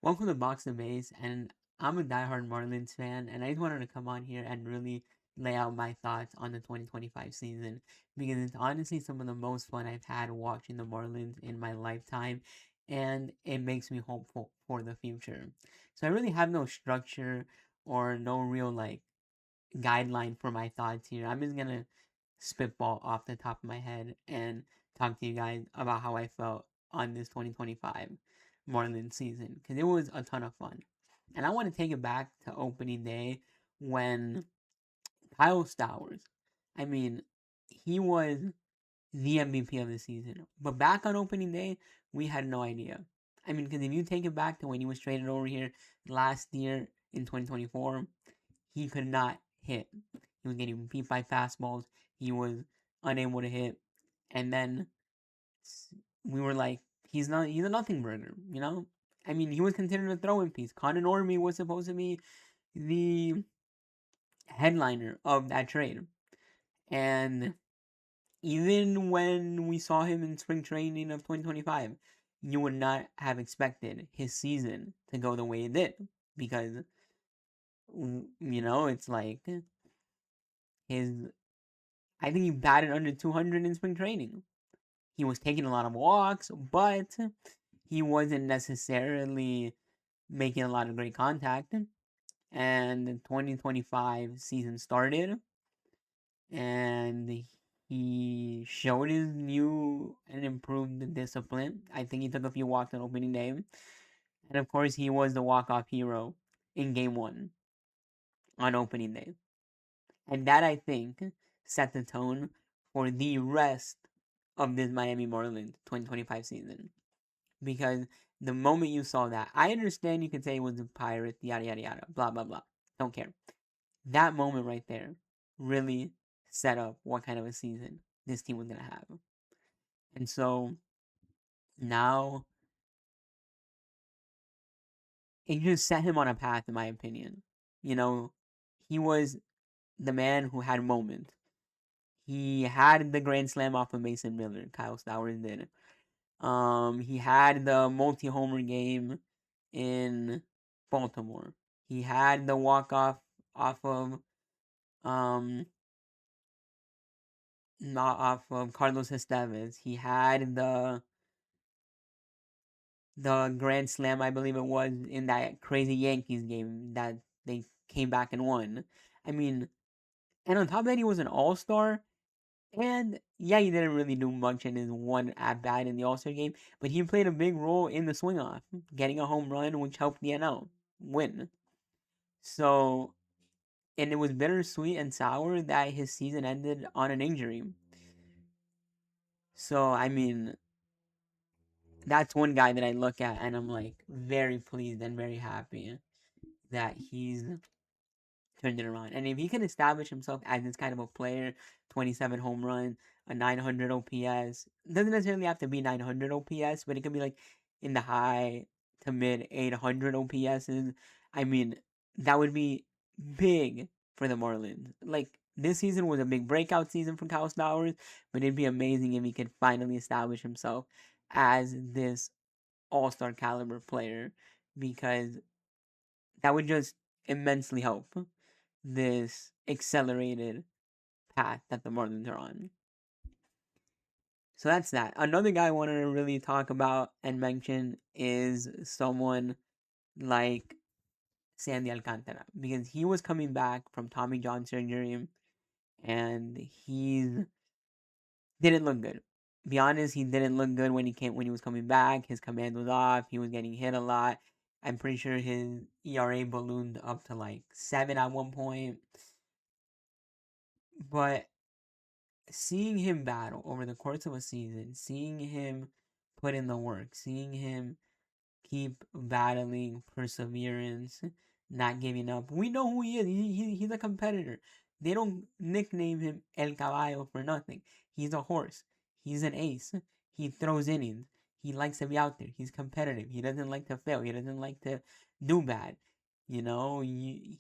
Welcome to Box of Base, and I'm a diehard Marlins fan, and I just wanted to come on here and really lay out my thoughts on the 2025 season because it's honestly some of the most fun I've had watching the Marlins in my lifetime, and it makes me hopeful for the future. So I really have no structure or no real guideline for my thoughts here. I'm just gonna spitball off the top of my head and talk to you guys about how I felt on this 2025 Marlins season because it was a ton of fun. And I want to take it back to opening day when Kyle Stowers, I mean, he was the MVP of the season. But back on opening day, we had no idea. I mean, because if you take it back to when he was traded over here last year in 2024, he could not hit. He was getting beat by fastballs. He was unable to hit. And then we were like, he's a nothing burger, you know? I mean, he was considered a throw-in piece. Connor Norby was supposed to be the headliner of that trade. And even when we saw him in spring training of 2025, you would not have expected his season to go the way it did. Because, it's like his I think he batted under 200 in spring training. He was taking a lot of walks, but he wasn't necessarily making a lot of great contact. And the 2025 season started, and he showed his new and improved discipline. I think he took a few walks on opening day. And of course, he was the walk-off hero in game one on opening day. And that, I think, set the tone for the rest of this Miami Marlins 2025 season. Because the moment you saw that, I understand you could say it was a pirate, yada, yada, yada, blah, blah, blah. Don't care. That moment right there really set up what kind of a season this team was going to have. And so now it just set him on a path, in my opinion. You know, he was the man who had moments. He had the grand slam off of Mason Miller. Kyle Stowers did. He had the multi-homer game in Baltimore. He had the off of um not off of Carlos Estevez. He had the grand slam, I believe it was, in that crazy Yankees game that they came back and won. I mean, and on top of that, he was an all-star. And yeah, he didn't really do much in his one at bat in the All Star game, but he played a big role in the swing off, getting a home run, which helped the NL win. So, and it was bittersweet and sour that his season ended on an injury. So, I mean, that's one guy that I look at and I'm like very pleased and very happy that he's turned it around. And if he can establish himself as this kind of a player, 27 home run, a 900 OPS, doesn't necessarily have to be 900 OPS, but it could be like in the high to mid 800 OPSs. I mean, that would be big for the Marlins. Like, this season was a big breakout season for Kyle Stowers, but it'd be amazing if he could finally establish himself as this all-star caliber player because that would just immensely help this accelerated path that the Marlins are on. So that's that. Another guy I wanted to really talk about and mention is someone like Sandy Alcantara because he was coming back from Tommy John surgery and he didn't look good. Be honest, he didn't look good when he was coming back. His command was off. He was getting hit a lot. I'm pretty sure his ERA ballooned up to like 7 at one point. But seeing him battle over the course of a season, seeing him put in the work, seeing him keep battling, perseverance, not giving up. We know who he is. He's a competitor. They don't nickname him El Caballo for nothing. He's a horse. He's an ace. He throws innings. He likes to be out there. He's competitive. He doesn't like to fail. He doesn't like to do bad. He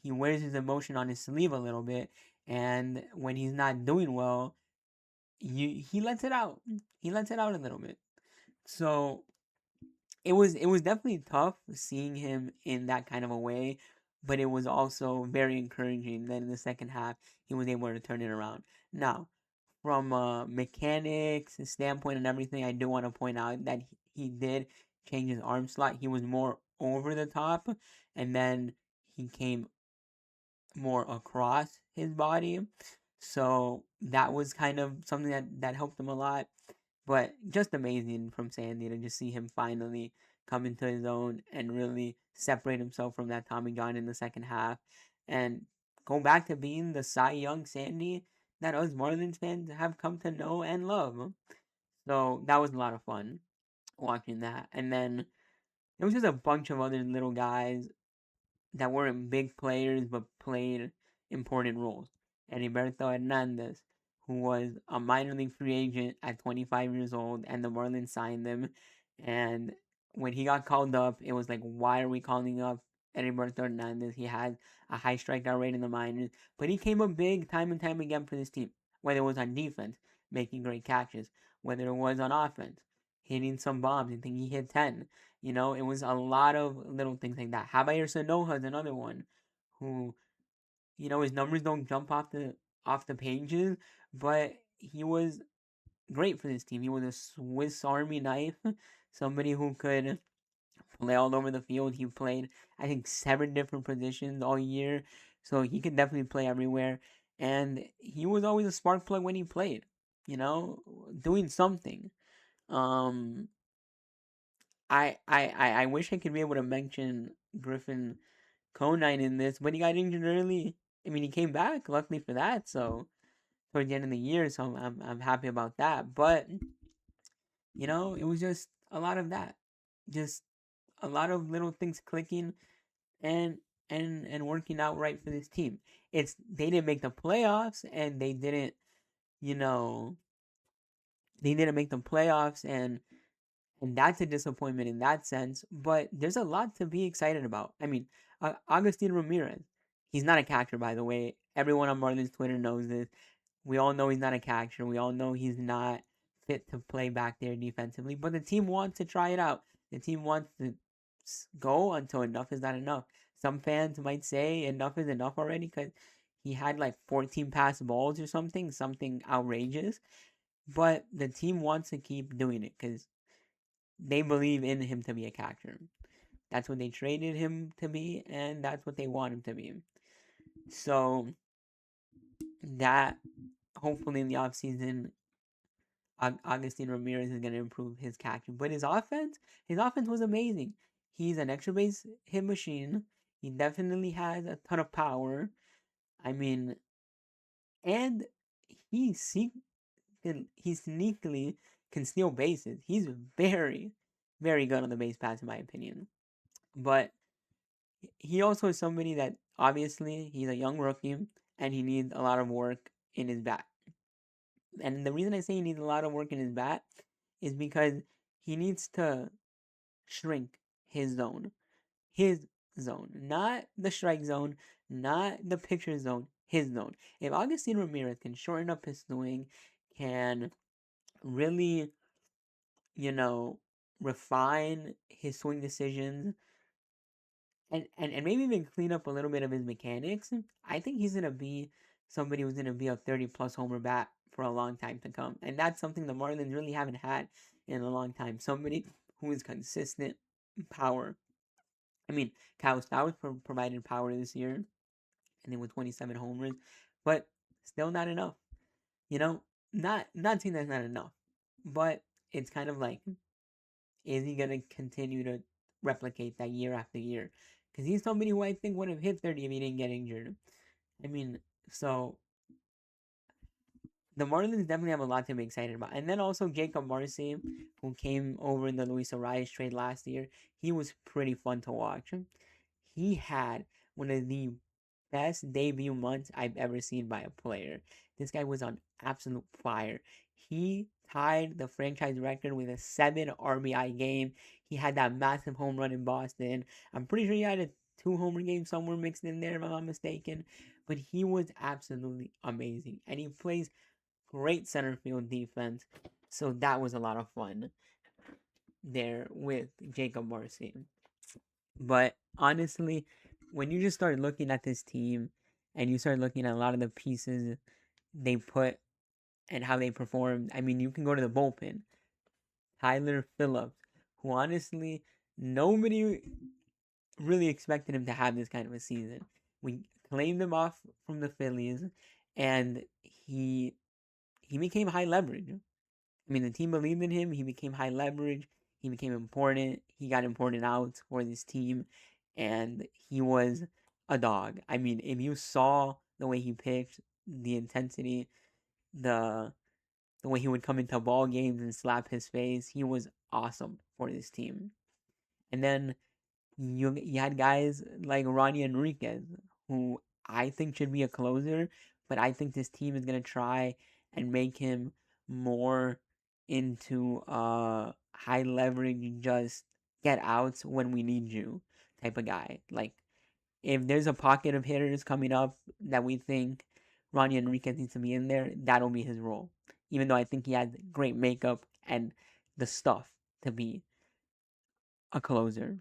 wears his emotion on his sleeve a little bit. And when he's not doing well, he lets it out. He lets it out a little bit. So it was definitely tough seeing him in that kind of a way, but it was also very encouraging that in the second half he was able to turn it around. Now, from a mechanics standpoint and everything, I do want to point out that he did change his arm slot. He was more over the top, and then he came more across his body. So that was kind of something that helped him a lot. But just amazing from Sandy to just see him finally come into his own and really separate himself from that Tommy John in the second half and go back to being the Cy Young Sandy that us Marlins fans have come to know and love. So that was a lot of fun watching that. And then there was just a bunch of other little guys that weren't big players but played important roles. Heriberto Hernandez, who was a minor league free agent at 25 years old, and the Marlins signed him. And when he got called up, it was like, why are we calling up Heriberto Hernandez? He had a high strikeout rate in the minors, but he came up big time and time again for this team, whether it was on defense, making great catches, whether it was on offense, hitting some bombs. I think he hit 10. It was a lot of little things like that. Javier Sanoja is another one who, his numbers don't jump off the pages, but he was great for this team. He was a Swiss Army knife, somebody who could play all over the field. He played, I think, 7 different positions all year, so he could definitely play everywhere. And he was always a spark plug when he played, doing something. Um, I wish I could be able to mention Griffin Conine in this, but he got injured early. I mean, he came back, luckily for that. So towards the end of the year, so I'm happy about that. But it was just a lot of that, just a lot of little things clicking and and working out right for this team. They didn't make the playoffs, and you know, they didn't make the playoffs, and that's a disappointment in that sense. But there's a lot to be excited about. I mean, Agustin Ramirez, he's not a catcher, by the way. Everyone on Marlins Twitter knows this. We all know he's not a catcher. We all know he's not fit to play back there defensively. But the team wants to try it out. The team wants to go until enough is not enough. Some fans might say enough is enough already because he had like 14 pass balls or something outrageous. But the team wants to keep doing it because they believe in him to be a catcher. That's what they traded him to be, and that's what they want him to be. So that hopefully in the offseason, Agustin Ramirez is going to improve his catching. But his offense was amazing. He's an extra base hit machine. He definitely has a ton of power. I mean, and he he sneakily can steal bases. He's very, very good on the base pass, in my opinion. But he also is somebody that obviously he's a young rookie and he needs a lot of work in his bat. And the reason I say he needs a lot of work in his bat is because he needs to shrink his zone. His zone. Not the strike zone, not the pitcher zone, his zone. If Augustine Ramirez can shorten up his swing, can really, you know, refine his swing decisions, and maybe even clean up a little bit of his mechanics, I think he's gonna be somebody who's gonna be a 30 plus homer bat for a long time to come. And that's something the Marlins really haven't had in a long time. Somebody who is consistent power. I mean, Kyle Stowers provided power this year, and then with 27 homers, but still not enough. You know, not saying that's not enough, but it's kind of like, is he gonna continue to replicate that year after year? Because he's somebody who I think would have hit 30 if he didn't get injured. I mean, so the Marlins definitely have a lot to be excited about. And then also Jacob Marcy, who came over in the Luis Arias trade last year, he was pretty fun to watch. He had one of the best debut months I've ever seen by a player. This guy was on absolute fire. He tied the franchise record with a 7 RBI game. He had that massive home run in Boston. I'm pretty sure he had a 2 homer game somewhere mixed in there, if I'm not mistaken. But he was absolutely amazing. And he plays great center field defense. So that was a lot of fun. there with Jacob Marcy. But honestly, when you just start looking at this team and you start looking at a lot of the pieces they put and how they performed, I mean, you can go to the bullpen. Tyler Phillips, who honestly nobody really expected him to have this kind of a season. We claimed him off from the Phillies, and he became high leverage. I mean, the team believed in him. He became high leverage. He became important. He got important outs for this team, and he was a dog. I mean, if you saw the way he pitched, the intensity, the the way he would come into ball games and slap his face, he was awesome for this team. And then you had guys like Ronnie Enriquez, who I think should be a closer, but I think this team is gonna try and make him more into high leverage, just get outs when we need you type of guy. Like if there's a pocket of hitters coming up that we think Ronnie Enriquez needs to be in there, that'll be his role. Even though I think he has great makeup and the stuff to be a closer.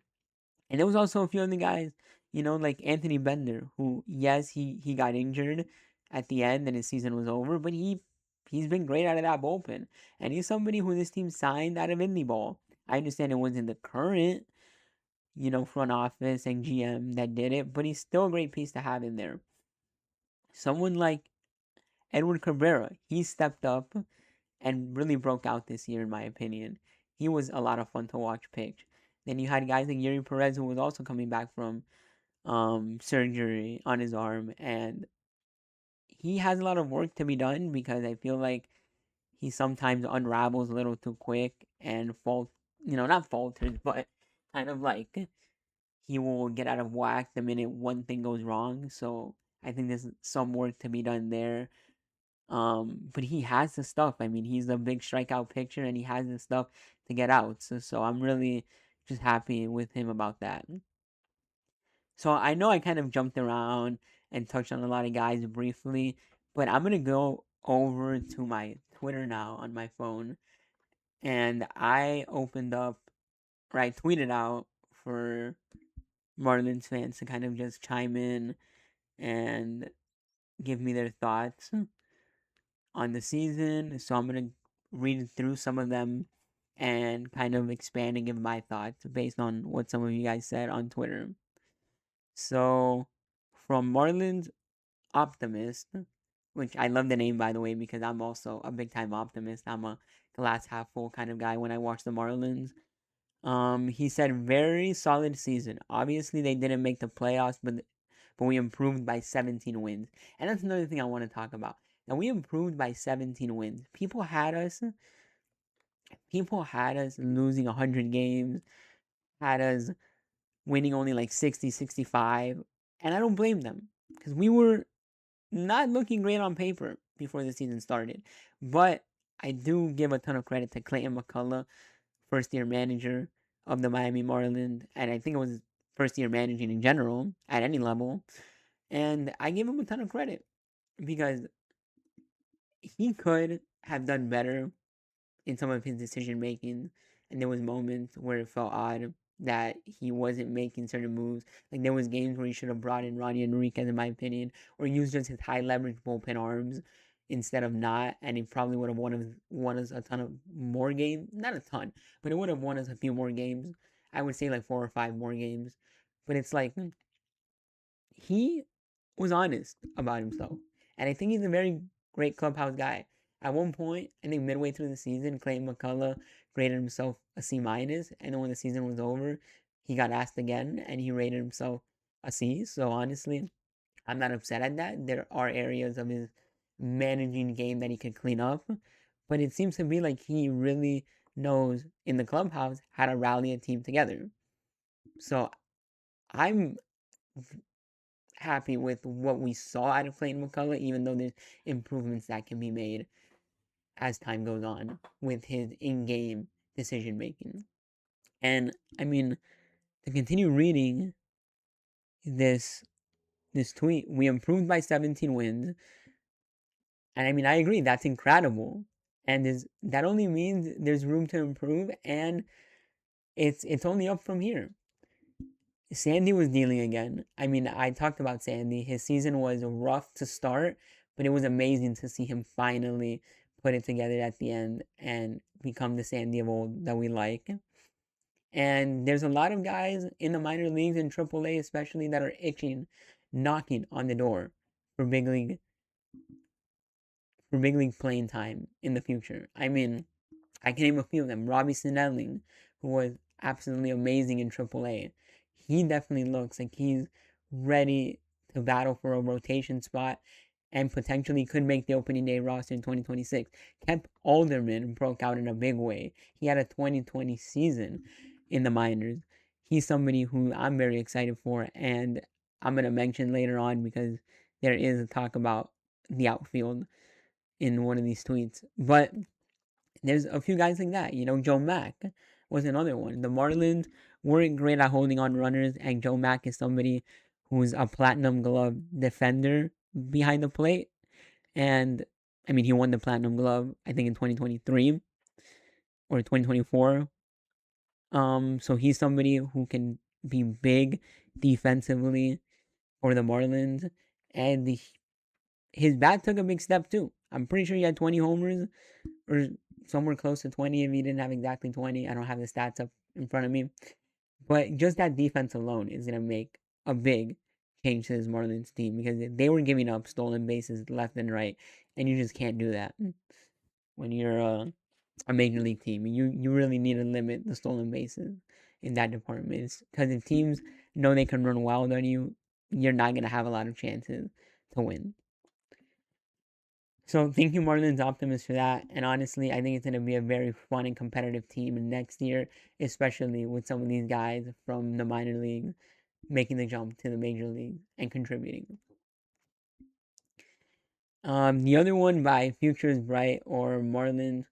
And there was also a few other guys, like Anthony Bender, who yes, he got injured at the end and his season was over, but he's been great out of that bullpen. And he's somebody who this team signed out of indie ball. I understand it wasn't the current, front office and GM that did it, but he's still a great piece to have in there. Someone like Edward Cabrera, he stepped up and really broke out this year, in my opinion. He was a lot of fun to watch pitch. Then you had guys like Yuri Perez, who was also coming back from surgery on his arm, and he has a lot of work to be done because I feel like he sometimes unravels a little too quick and not falters, but kind of like he will get out of whack the minute one thing goes wrong. So I think there's some work to be done there. But he has the stuff. I mean, he's a big strikeout pitcher and he has the stuff to get out. So I'm really just happy with him about that. So I know I kind of jumped around and touched on a lot of guys briefly, but I'm gonna go over to my Twitter now on my phone, and I opened up, or I tweeted out for Marlins fans to kind of just chime in and give me their thoughts on the season. So I'm gonna read through some of them and kind of expand and give my thoughts based on what some of you guys said on Twitter. So from Marlins Optimist, which I love the name by the way because I'm also a big time optimist. I'm a glass half full kind of guy when I watch the Marlins. He said very solid season. Obviously they didn't make the playoffs, but we improved by 17 wins. And that's another thing I want to talk about. Now we improved by 17 wins. People had us losing 100 games, had us winning only like 60, 65, and I don't blame them because we were not looking great on paper before the season started. But I do give a ton of credit to Clayton McCullough, first year manager of the Miami Marlins, and I think it was his first year managing in general at any level. And I give him a ton of credit because he could have done better in some of his decision making, and there was moments where it felt odd that he wasn't making certain moves. Like there was games where he should have brought in Ronnie Enriquez, in my opinion, or used just his high leverage bullpen arms instead of not, and he probably would have won us a ton of more games. Not a ton, but it would have won us a few more games. I would say like 4 or 5 more games. But it's like he was honest about himself. And I think he's a very great clubhouse guy. At one point, I think midway through the season, Clayton McCullough rated himself a C minus, and then when the season was over, he got asked again and he rated himself a C. So honestly, I'm not upset at that. There are areas of his managing game that he could clean up, but it seems to be like he really knows in the clubhouse how to rally a team together. So I'm happy with what we saw out of Clayton McCullough, even though there's improvements that can be made as time goes on with his in-game decision making. And I mean, to continue reading this this tweet, we improved by 17 wins, and I mean, I agree, that's incredible. And that only means there's room to improve, and it's only up from here. Sandy was dealing again. I mean, I talked about Sandy. His season was rough to start, but it was amazing to see him finally put it together at the end and become the Sandy of old that we like. And there's a lot of guys in the minor leagues and AAA especially that are itching, knocking on the door for big league playing time in the future. I mean, I can name a few of them. Robbie Snelling, who was absolutely amazing in AAA. He definitely looks like he's ready to battle for a rotation spot and potentially could make the opening day roster in 2026. Kemp Alderman broke out in a big way. He had a 2020 season in the minors. He's somebody who I'm very excited for, and I'm going to mention later on because there is a talk about the outfield in one of these tweets. But there's a few guys like that. Joe Mack was another one. The Marlins weren't great at holding on runners, and Joe Mack is somebody who's a platinum glove defender behind the plate. And I mean, he won the platinum glove, I think, in 2023 or 2024. So he's somebody who can be big defensively for the Marlins, and his bat took a big step too. I'm pretty sure he had 20 homers or somewhere close to 20 if he didn't have exactly 20. I don't have the stats up in front of me. But just that defense alone is going to make a big change to this Marlins team because they were giving up stolen bases left and right, and you just can't do that when you're a major league team. You really need to limit the stolen bases in that department because if teams know they can run wild on you, you're not going to have a lot of chances to win. So thank you, Marlins Optimist, for that. And honestly, I think it's going to be a very fun and competitive team next year, especially with some of these guys from the minor leagues making the jump to the major league and contributing. The other one by Futures Bright or Marlins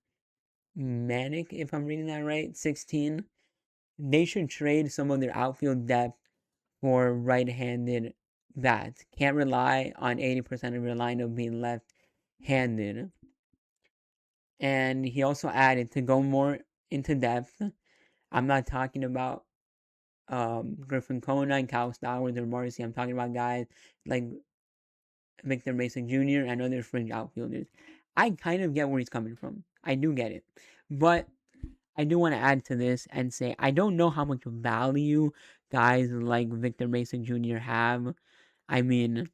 Manic, if I'm reading that right, 16. They should trade some of their outfield depth for right-handed bats. Can't rely on 80% of your lineup being left-handed. And he also added to go more into depth. I'm not talking about Griffin Conine, Kyle Stowers, or Marcy. I'm talking about guys like Victor Mason Jr. and other fringe outfielders. I kind of get where he's coming from. I do get it. But I do want to add to this and say I don't know how much value guys like Victor Mason Jr. have. I mean,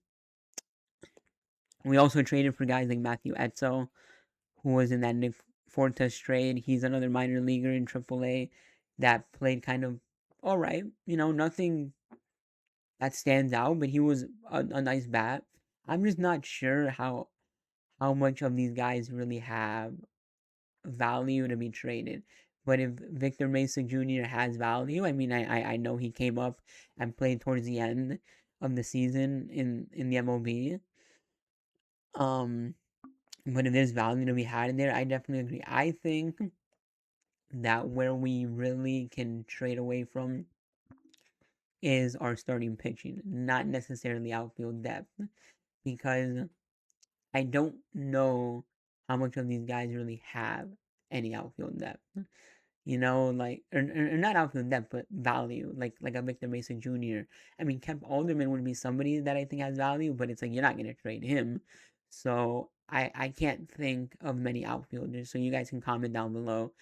we also traded for guys like Matthew Etzel, who was in that Nick Fortes trade. He's another minor leaguer in AAA that played kind of all right. Nothing that stands out, but he was a nice bat. I'm just not sure how much of these guys really have value to be traded. But if Victor Mesa Jr. has value, I mean, I know he came up and played towards the end of the season in the MLB. But if there's value to be had in there, I definitely agree. I think that where we really can trade away from is our starting pitching, not necessarily outfield depth, because I don't know how much of these guys really have any outfield depth. Like or not outfield depth, but value, like a Victor Mason Jr. I mean, Kemp Alderman would be somebody that I think has value, but it's like you're not gonna trade him. So I can't think of many outfielders. So you guys can comment down below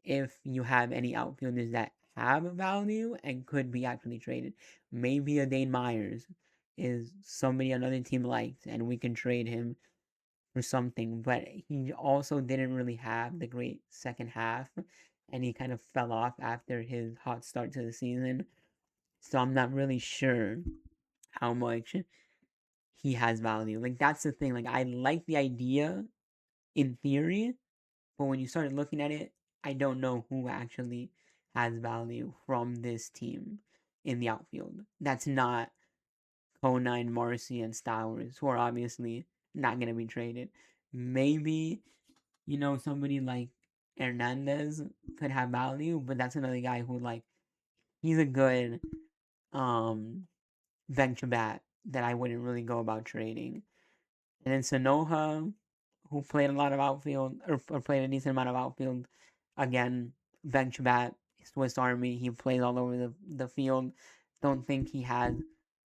if you have any outfielders that have value and could be actually traded. Maybe a Dane Myers is somebody another team likes, and we can trade him for something. But he also didn't really have the great second half, and he kind of fell off after his hot start to the season. So I'm not really sure how much he has value. Like that's the thing. Like I like the idea in theory, but when you start looking at it, I don't know who actually has value from this team in the outfield. That's not Conine, Marcy, and Stowers, who are obviously not going to be traded. Maybe, somebody like Hernandez could have value, but that's another guy who, like, he's a good bench bat that I wouldn't really go about trading. And then Sonoha, who played a lot of outfield or played a decent amount of outfield, again, bench bat, Swiss Army. He plays all over the field. Don't think he has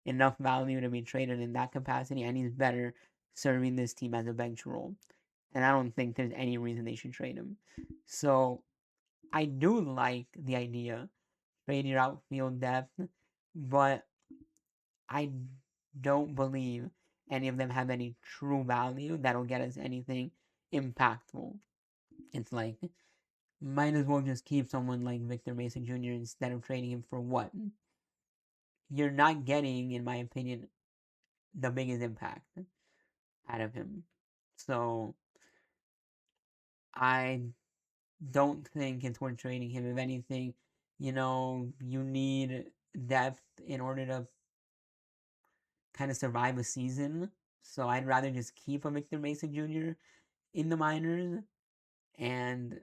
enough value to be traded in that capacity, and he's better serving this team as a bench role. And I don't think there's any reason they should trade him. So I do like the idea, trade your outfield depth, but I don't believe any of them have any true value that'll get us anything impactful. It's like, might as well just keep someone like Victor Mason Jr. instead of trading him for what? You're not getting, in my opinion, the biggest impact out of him. So I don't think it's worth trading him. If anything, you need depth in order to kind of survive a season. So I'd rather just keep a Victor Mason Jr. in the minors, and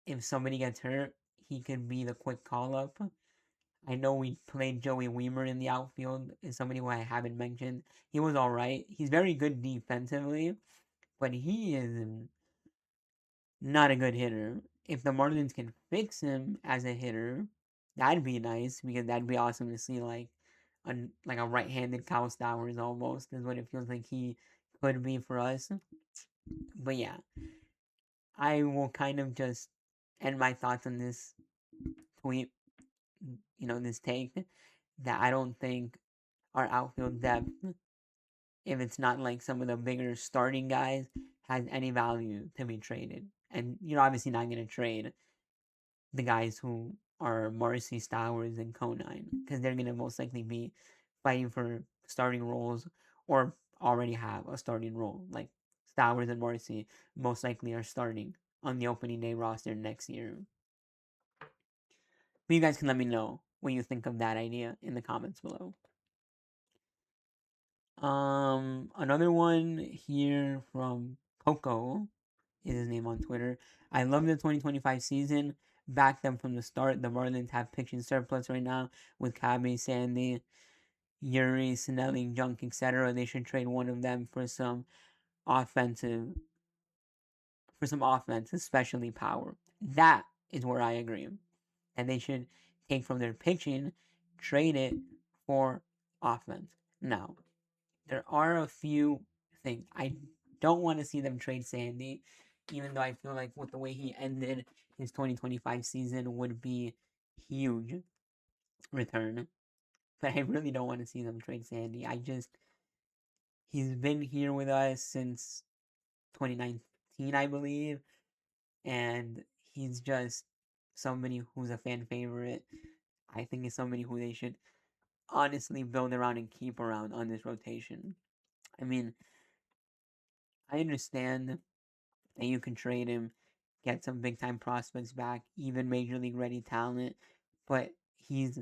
if somebody gets hurt, he could be the quick call up. I know we played Joey Weimer in the outfield, is somebody who I haven't mentioned. He was all right. He's very good defensively, but he is not a good hitter. If the Marlins can fix him as a hitter, that'd be nice because that'd be awesome to see a right-handed Kyle Stowers almost is what it feels like he could be for us. But yeah, I will kind of just end my thoughts on this tweet, this take, that I don't think our outfield depth, if it's not like some of the bigger starting guys, has any value to be traded. And you're obviously not going to trade the guys who are Morrissey, Stowers, and Conine because they're going to most likely be fighting for starting roles or already have a starting role. Like Stowers and Morrissey most likely are starting on the opening day roster next year. But you guys can let me know what you think of that idea in the comments below. Another one here from Coco is his name on Twitter. I love the 2025 season. Back them from the start. The Marlins have pitching surplus right now with Cabe, Sandy, Yuri, Snelling, Junk, etc. They should trade one of them offensive, for some offense, especially power. That is where I agree. And they should take from their pitching, trade it for offense. Now, there are a few things. I don't want to see them trade Sandy, even though I feel like with the way he ended his 2025 season would be huge return. But I really don't want to see them trade Sandy. He's been here with us since 2019, I believe, and he's just somebody who's a fan favorite. I think is somebody who they should honestly build around and keep around on this rotation. I mean, I understand that you can trade him, get some big time prospects back, even major league ready talent, but he's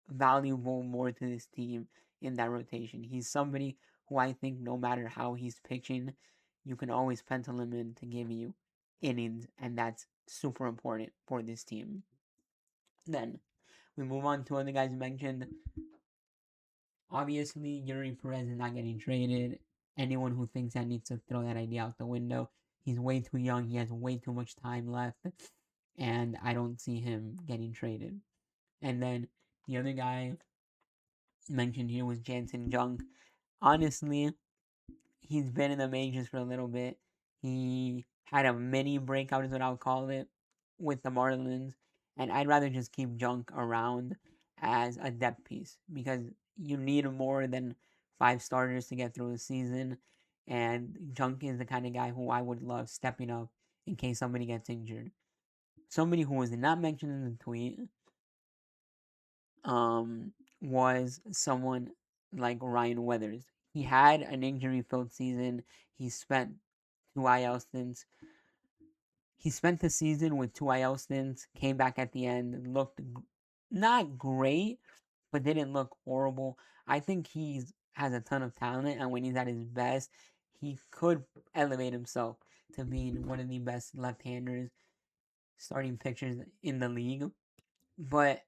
valuable more to this team in that rotation. He's somebody who I think no matter how he's pitching, you can always pencil him in to give you innings, and that's super important for this team. Then we move on to other guys mentioned. Obviously, Yuri Perez is not getting traded. Anyone who thinks that needs to throw that idea out the window. He's way too young. He has way too much time left. And I don't see him getting traded. And then the other guy mentioned here was Jansen Junk. Honestly, he's been in the majors for a little bit. He had a mini breakout, is what I would call it, with the Marlins. And I'd rather just keep Junk around as a depth piece because you need more than 5 starters to get through the season. And Junk is the kind of guy who I would love stepping up in case somebody gets injured. Somebody who was not mentioned in the tweet was someone like Ryan Weathers. He had an injury-filled season. He spent 2 IL stints. He spent the season with 2 IL stints, came back at the end, looked not great, but didn't look horrible. I think he has a ton of talent, and when he's at his best, he could elevate himself to being one of the best left-handers, starting pitchers in the league. But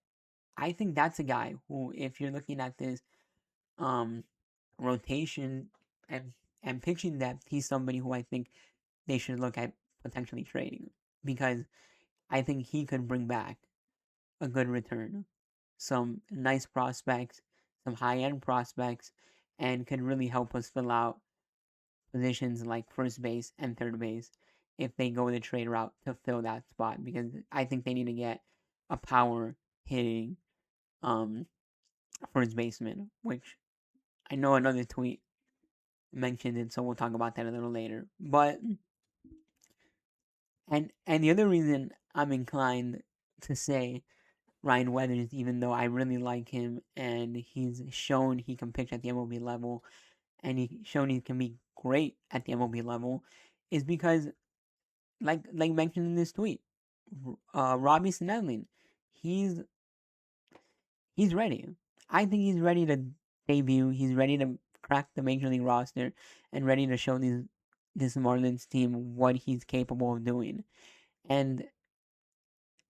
I think that's a guy who, if you're looking at this um, rotation and pitching depth, he's somebody who I think they should look at potentially trading because I think he could bring back a good return. Some nice prospects, some high end prospects, and could really help us fill out positions like first base and third base if they go the trade route to fill that spot, because I think they need to get a power hitting um first baseman, which I know another tweet mentioned it, so we'll talk about that a little later. But and the other reason I'm inclined to say Ryan Weathers, even though I really like him and he's shown he can pitch at the MLB level and he's shown he can be great at the MLB level, is because like mentioned in this tweet, Robbie Snedling, he's he's ready. I think he's ready to debut. He's ready to crack the major league roster and ready to show this Marlins team what he's capable of doing. And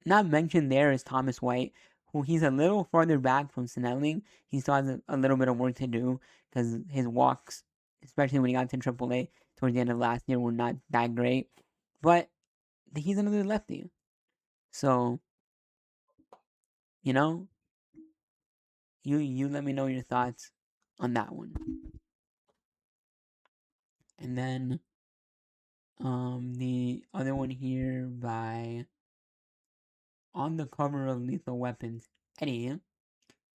not mentioned there is Thomas White, who he's a little farther back from Snelling. He still has a little bit of work to do because his walks, especially when he got to AAA towards the end of last year, were not that great. But he's another lefty. So, you know, you let me know your thoughts on that one. And then the other one here by on the cover of Lethal Weapons, Eddie,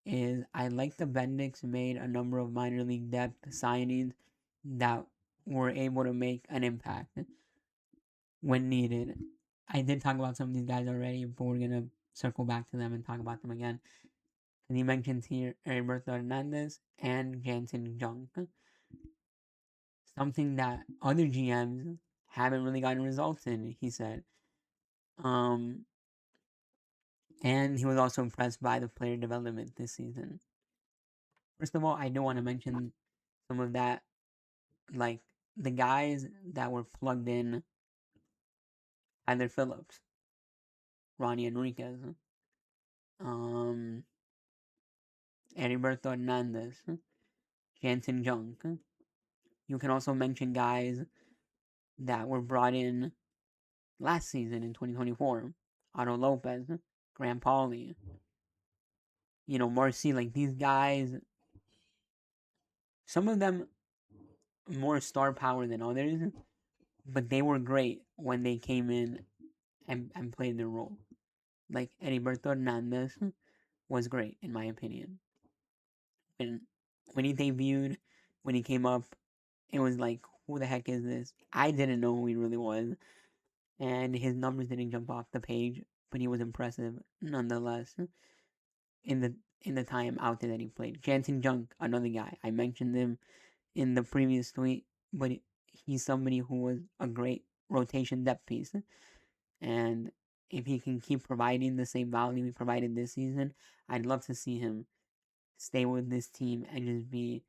is I like the Bendix made a number of minor league depth signings that were able to make an impact when needed. I did talk about some of these guys already, but we're gonna circle back to them and talk about them again. And he mentions here Heriberto Hernandez and Jansen Junk, something that other GMs haven't really gotten results in. He said, um, and he was also impressed by the player development this season. First of all, I do want to mention some of that, like the guys that were plugged in: Tyler Phillips, Ronnie Enriquez, um, Heriberto Hernandez, Jansen Junk. You can also mention guys that were brought in last season in 2024: Otto Lopez, Graham Pauley, Marcy. Like these guys, some of them more star power than others, but they were great when they came in and played their role. Like Heriberto Hernandez was great in my opinion. When when he debuted, when he came up, it was like, who the heck is this? I didn't know who he really was, and his numbers didn't jump off the page, but he was impressive nonetheless in the time out there that he played. Jansen Junk, another guy. I mentioned him in the previous tweet, but he's somebody who was a great rotation depth piece. And if he can keep providing the same value he provided this season, I'd love to see him stay with this team and just be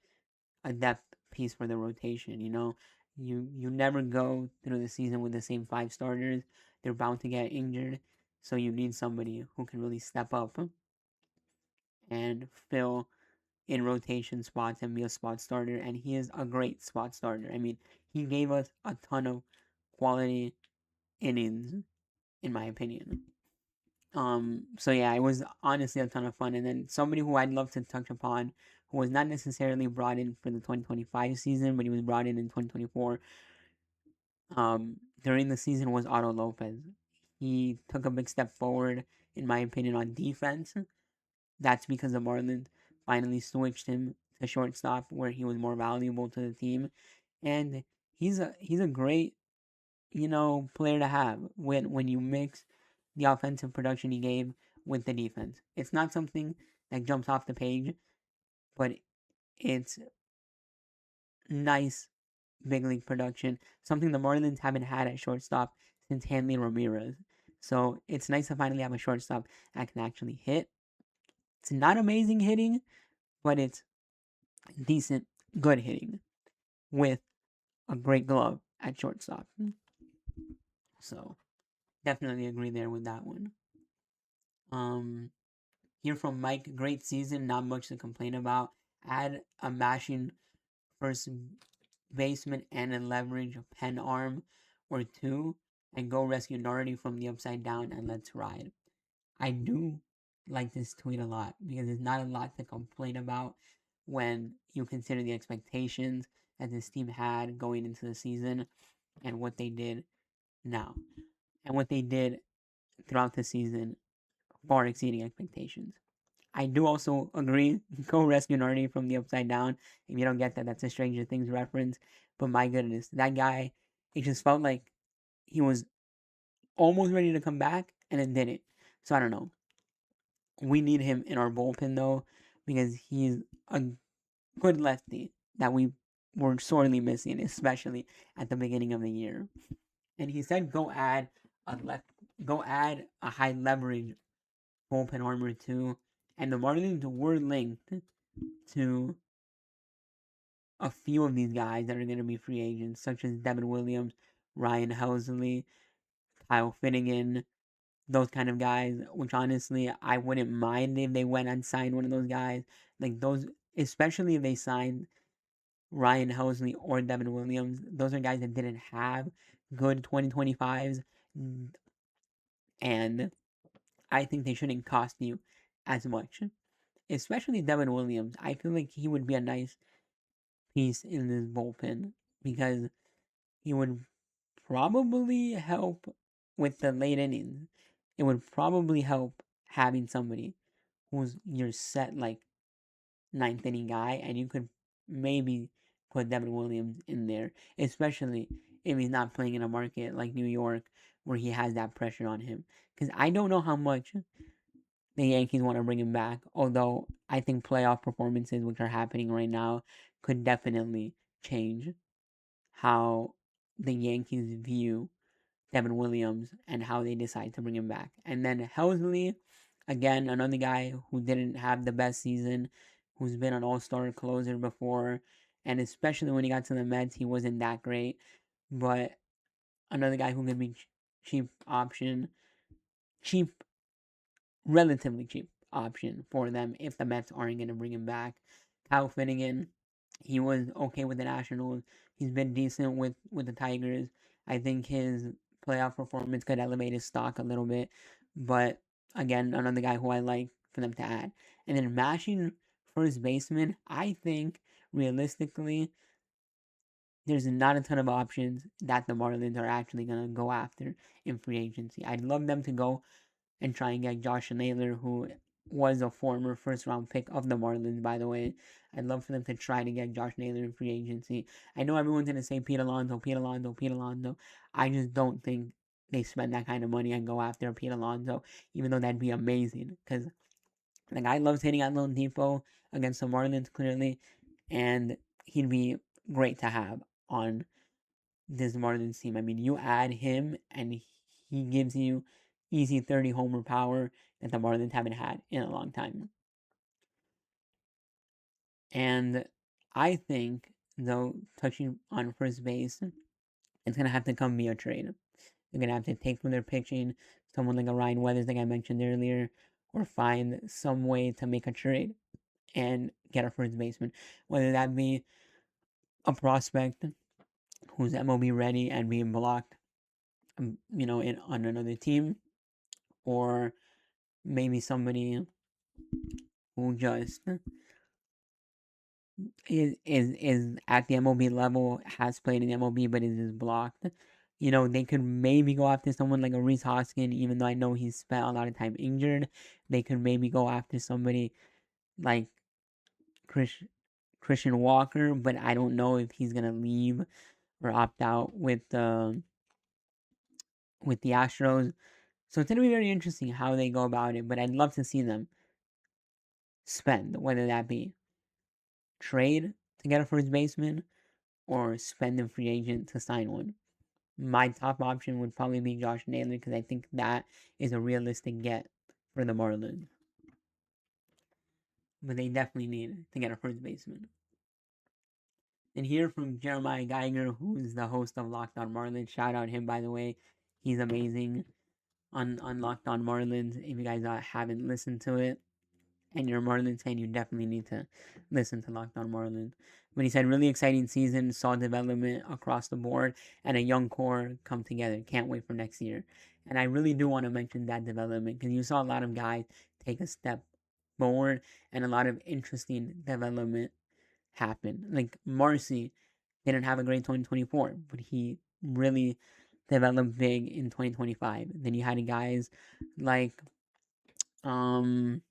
a depth piece for the rotation. You never go through the season with the same five starters. They're bound to get injured, so you need somebody who can really step up and fill in rotation spots and be a spot starter. And he is a great spot starter. I mean, he gave us a ton of quality innings, in my opinion. So yeah, it was honestly a ton of fun. And then somebody who I'd love to touch upon, who was not necessarily brought in for the 2025 season, but he was brought in 2024. During the season was Otto Lopez. He took a big step forward, in my opinion, on defense. That's because the Marlins finally switched him to shortstop, where he was more valuable to the team, and he's a great player to have when you mix the offensive production he gave with the defense. It's not something that jumps off the page, but it's nice big league production, something the Marlins haven't had at shortstop since Hanley Ramirez. So it's nice to finally have a shortstop that can actually hit. It's not amazing hitting, but it's decent, good hitting with a great glove at shortstop. So definitely agree there with that one. Here from Mike, great season, not much to complain about. Add a mashing first baseman and a leverage pen arm or two, and go rescue Doherty from the upside down and let's ride. I do like this tweet a lot because there's not a lot to complain about when you consider the expectations that this team had going into the season and what they did now. And what they did throughout the season far exceeding expectations. I do also agree. Go rescue Nardi from the Upside Down. If you don't get that, that's a Stranger Things reference. But my goodness, that guy, it just felt like he was almost ready to come back and then didn't. So I don't know. We need him in our bullpen though, because he's a good lefty that we were sorely missing, especially at the beginning of the year. And he said, go add a high leverage bullpen armor too. And the Marlins were linked to a few of these guys that are going to be free agents, such as Devin Williams, Ryan Helsley, Kyle Finnegan, those kind of guys, which honestly, I wouldn't mind if they went and signed one of those guys. Like those, especially if they signed Ryan Helsley or Devin Williams, those are guys that didn't have good 2025s. And I think they shouldn't cost you as much. Especially Devin Williams. I feel like he would be a nice piece in this bullpen because he would probably help with the late innings. It would probably help having somebody who's your set like ninth inning guy, and you could maybe put Devin Williams in there, especially if he's not playing in a market like New York where he has that pressure on him. Because I don't know how much the Yankees want to bring him back, although I think playoff performances, which are happening right now, could definitely change how the Yankees view Devin Williams and how they decide to bring him back. And then Helsley, again, another guy who didn't have the best season, who's been an all-star closer before, and especially when he got to the Mets, he wasn't that great. But another guy who could be cheap option, cheap, relatively cheap option for them if the Mets aren't going to bring him back. Kyle Finnegan, he was okay with the Nationals. He's been decent with the Tigers. I think his playoff performance could elevate his stock a little bit. But again, another guy who I like for them to add. And then mashing first baseman, I think realistically, there's not a ton of options that the Marlins are actually going to go after in free agency. I'd love them to go and try and get Josh Naylor, who was a former first round pick of the Marlins, by the way. I'd love for them to try to get Josh Naylor in free agency. I know everyone's going to say Pete Alonso, Pete Alonso, Pete Alonso. I just don't think they spend that kind of money and go after Pete Alonso, even though that'd be amazing. Because the guy loves hitting at Lone Depot against the Marlins, clearly, and he'd be great to have on this Marlins team. I mean, you add him, and he gives you easy 30 homer power that the Marlins haven't had in a long time. And I think, though, touching on first base, it's going to have to come via trade. They're going to have to take from their pitching someone like a Ryan Weathers, like I mentioned earlier, or find some way to make a trade and get a first baseman. Whether that be a prospect who's MLB ready and being blocked, on another team, or maybe somebody who just is at the MLB level, has played in the MLB, but is blocked. They could maybe go after someone like a Reese Hoskin, even though I know he's spent a lot of time injured. They could maybe go after somebody like Chris, Christian Walker, but I don't know if he's gonna leave or opt out with the Astros. So it's gonna be very interesting how they go about it. But I'd love to see them spend, whether that be trade to get a first baseman or spend a free agent to sign one. My top option would probably be Josh Naylor because I think that is a realistic get for the Marlins. But they definitely need to get a first baseman. And hear from Jeremiah Geiger, who's the host of Locked On Marlins. Shout out him, by the way. He's amazing on Locked On Marlins. If you guys haven't listened to it, and you're a Marlins fan, you definitely need to listen to Locked On Marlins. But he said, really exciting season, saw development across the board, and a young core come together. Can't wait for next year. And I really do want to mention that development because you saw a lot of guys take a step forward and a lot of interesting development happen. Like Marcy didn't have a great 2024, but he really developed big in 2025. Then you had guys like um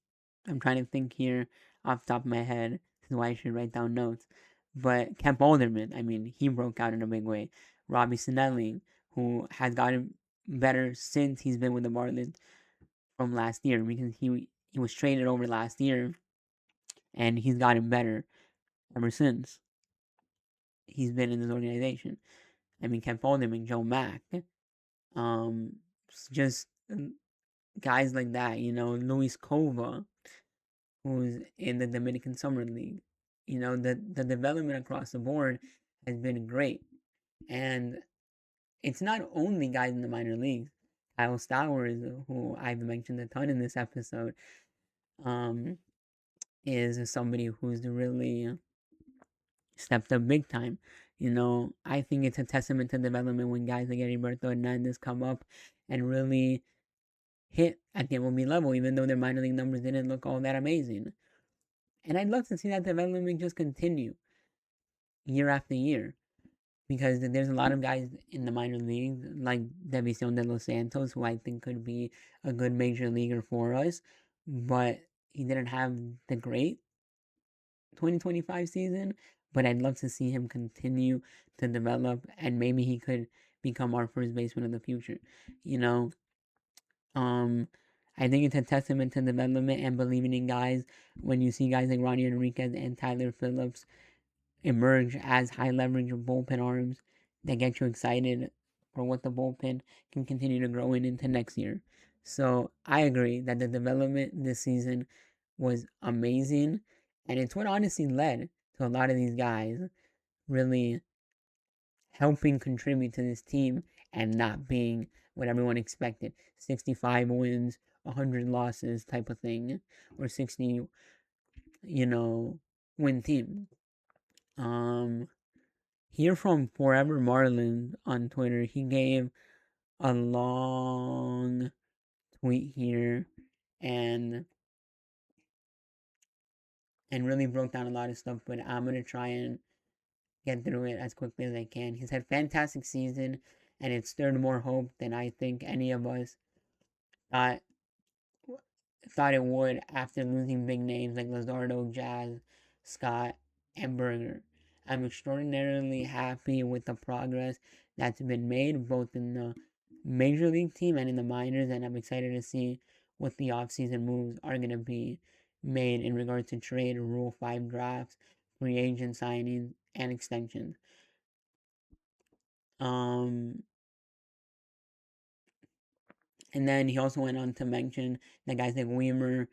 I'm trying to think here off the top of my head. This is why I should write down notes. But Kemp Alderman, I mean, he broke out in a big way. Robbie Snelling, who has gotten better since he's been with the Marlins from last year, because he was traded over last year and he's gotten better ever since he's been in this organization. I mean, Kemp Alderman, Joe Mack, um, just guys like that, Luis Cova, who's in the Dominican Summer League. The development across the board has been great. And it's not only guys in the minor leagues. Kyle Stowers, who I've mentioned a ton in this episode, um, is somebody who's really stepped up big time. I think it's a testament to development when guys like Heriberto Hernandez come up and really hit at the MLB level, even though their minor league numbers didn't look all that amazing. And I'd love to see that development just continue year after year, because there's a lot of guys in the minor leagues like Devison de los Santos, who I think could be a good major leaguer for us, but he didn't have the great 2025 season. But I'd love to see him continue to develop, and maybe he could become our first baseman of the future. You know, um, I think it's a testament to development and believing in guys when you see guys like Ronnie Enriquez and Tyler Phillips emerge as high leverage bullpen arms that get you excited for what the bullpen can continue to grow into next year. So I agree that the development this season was amazing, and it's what honestly led to a lot of these guys really helping contribute to this team and not being what everyone expected. 65 wins, 100 losses type of thing, or 60, win team. Here from Forever Marlin on Twitter, he gave a long tweet here and really broke down a lot of stuff, but I'm gonna try and get through it as quickly as I can. He's had fantastic season, and it's stirred more hope than I think any of us thought thought it would after losing big names like Lazardo, Jazz, Scott, and Berger. I'm extraordinarily happy with the progress that's been made both in the major league team and in the minors, and I'm excited to see what the offseason moves are going to be made in regards to trade, Rule 5 drafts, free agent signings, and extensions. Um, and then he also went on to mention that guys like Weimer,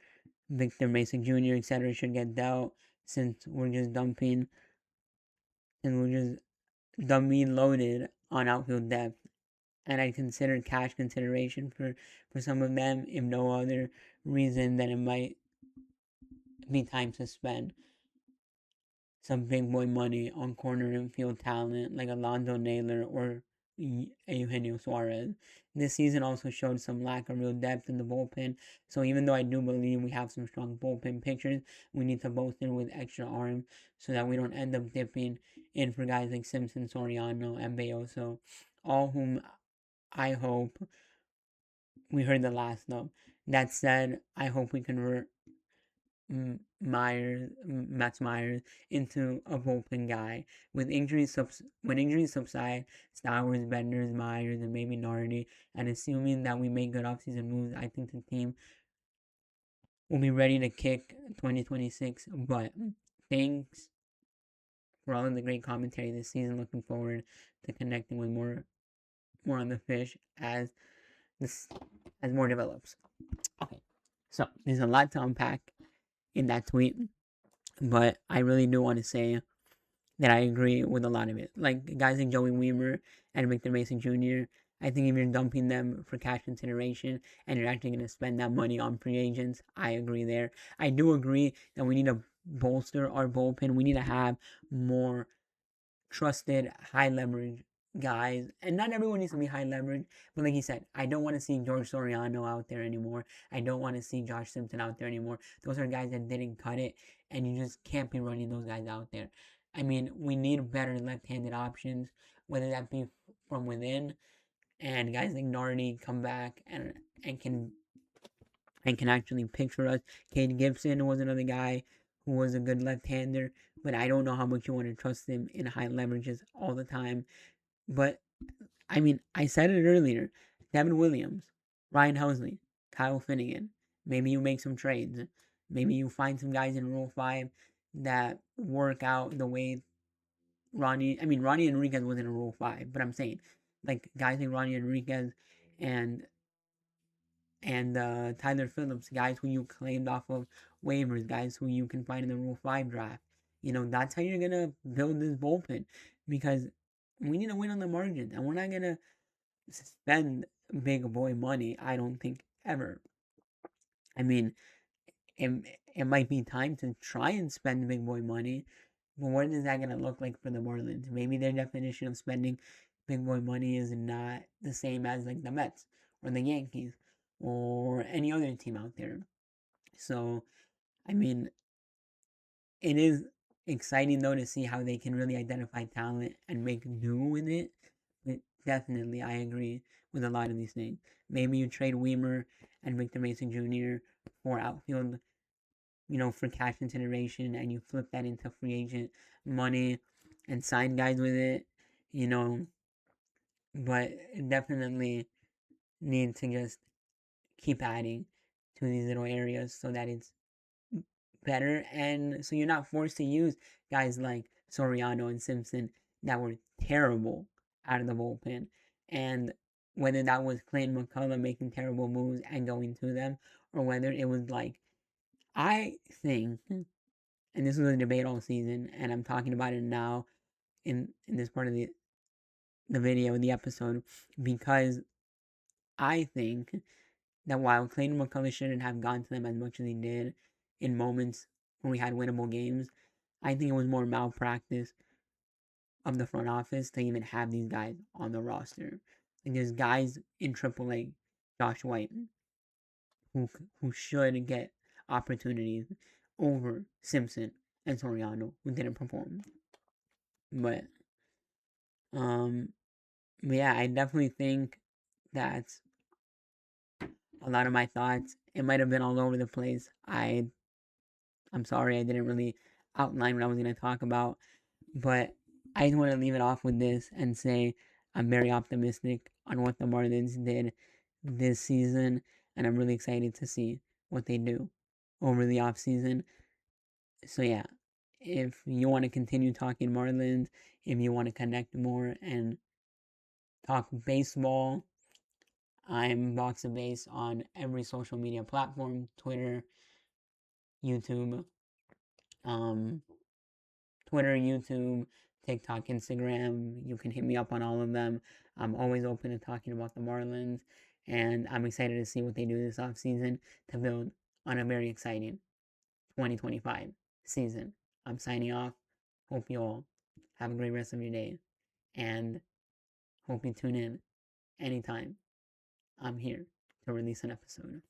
Victor Mason Jr., etc., should get dealt since we're just dumping and we're just dummy loaded on outfield depth. And I consider cash consideration for some of them, if no other reason than it might be time to spend some big boy money on corner and field talent like Alonzo Naylor or Eugenio Suarez. This season also showed some lack of real depth in the bullpen, so even though I do believe we have some strong bullpen pitchers, we need to bolster with extra arm so that we don't end up dipping in for guys like Simpson, Soriano, and Bayoso, all whom I hope we heard the last of. That said, I hope we convert Max Myers into a bullpen guy. When injuries subside, Stowers, Benders, Myers, and maybe Nardi, and assuming that we make good offseason moves, I think the team will be ready to kick 2026. But thanks for all of the great commentary this season. Looking forward to connecting with more on the fish this as more develops. Okay, so there's a lot to unpack in that tweet, but I really do want to say that I agree with a lot of it. Like guys like Joey Weimer and Victor Mason Jr., I think if you're dumping them for cash consideration and you're actually going to spend that money on free agents, I agree there. I do agree that we need to bolster our bullpen. We need to have more trusted, high leverage guys, and not everyone needs to be high leverage, but like you said, I don't want to see George Soriano out there anymore. I don't want to see Josh Simpson out there anymore. Those are guys that didn't cut it, and you just can't be running those guys out there. I mean, we need better left-handed options, whether that be from within, and guys like Nardi come back and can actually picture us. Cade Gibson was another guy who was a good left-hander, but I don't know how much you want to trust him in high leverages all the time. But I mean, I said it earlier. Devin Williams, Ryan Housley, Kyle Finnegan. Maybe you make some trades. Maybe you find some guys in Rule 5 that work out the way Ronnie Enriquez wasn't in Rule 5, but I'm saying, like, guys like Ronnie Enriquez and Tyler Phillips, guys who you claimed off of waivers, guys who you can find in the Rule 5 draft. That's how you're going to build this bullpen because we need to win on the margins, and we're not going to spend big boy money, I don't think, ever. I mean, it, it might be time to try and spend big boy money, but what is that going to look like for the Marlins? Maybe their definition of spending big boy money is not the same as like the Mets or the Yankees or any other team out there. So, I mean, it is exciting though to see how they can really identify talent and make do with it. But definitely, I agree with a lot of these things. Maybe you trade Weimer and Victor Mason Jr. for outfield, for cash consideration, and you flip that into free agent money and sign guys with it, you know. But definitely need to just keep adding to these little areas so that it's better, and so you're not forced to use guys like Soriano and Simpson that were terrible out of the bullpen. And whether that was Clayton McCullough making terrible moves and going to them, or whether it was like, I think, and this was a debate all season, and I'm talking about it now in this part of the video, the episode, because I think that while Clayton McCullough shouldn't have gone to them as much as he did in moments when we had winnable games, I think it was more malpractice of the front office to even have these guys on the roster. And there's guys in AAA, Josh White, who should get opportunities over Simpson and Soriano, who didn't perform. But um, but yeah, I definitely think that's a lot of my thoughts. It might have been all over the place. I'm sorry I didn't really outline what I was going to talk about, but I just want to leave it off with this and say I'm very optimistic on what the Marlins did this season, and I'm really excited to see what they do over the offseason. So, yeah, if you want to continue talking Marlins, if you want to connect more and talk baseball, I'm Box of Base on every social media platform: Twitter, YouTube, um, YouTube, TikTok, Instagram. You can hit me up on all of them. I'm always open to talking about the Marlins, and I'm excited to see what they do this offseason to build on a very exciting 2025 season. I'm signing off. Hope you all have a great rest of your day, and hope you tune in anytime I'm here to release an episode.